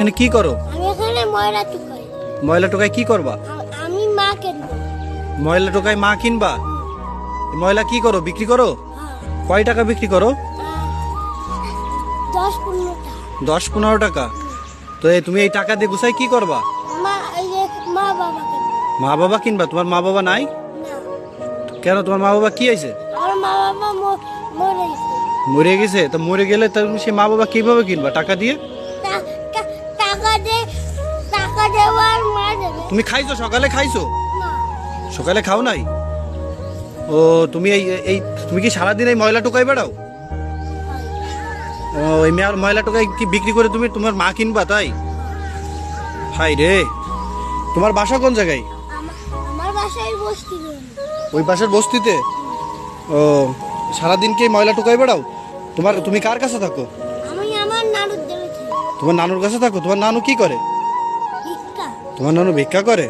এখানে কি করো? আমি এখানে ময়লা টুকাই। ময়লা টোকায় কি করবা? আমি মা কিনবো। ময়লা টোকায় মা কিনবা? এই ময়লা কি করো, বিক্রি করো? কয় টাকা বিক্রি করো? 10-15 টাকা। 10-15 টাকা। তো তুমি এই টাকা দিয়ে গুছাই কি করবা? মা এই যে মা বাবা কিনবো। মা বাবা কিনবা? তোমার মা বাবা নাই না, কেন? তোমার মা বাবা কি হয়েছে? আমার মা বাবা মরে গেছে। মরে গেছে? তো মরে গেলে তুমি সে মা বাবা কিভাবে কিনবা? টাকা দিয়ে? টাকা দেওয়ার মা দেবে তুমি খাইছো? সকালে খাইছো? না। সকালে খাও নাই? ও তুমি এই এই তুমি কি সারাদিন এই ময়লা টোকাই বেড়াও? ও এই ময়লা টোকাই কি বিক্রি করে তুমি তোমার মা কিনবা তাই? হাই রে, তোমার বাসা কোন জায়গায়? আমার বাসায় বসতি। ওই পাশের বস্তিতে? ও সারাদিন কি এই ময়লা টোকাই বেড়াও? তুমি কার কাছে থাকো? আমি আমার নানুর দেবে। তোমার নানুর কাছে থাকো? তোমার নানু কি করে? ভিক্ষা। তোমার নানু ভিক্ষা করে?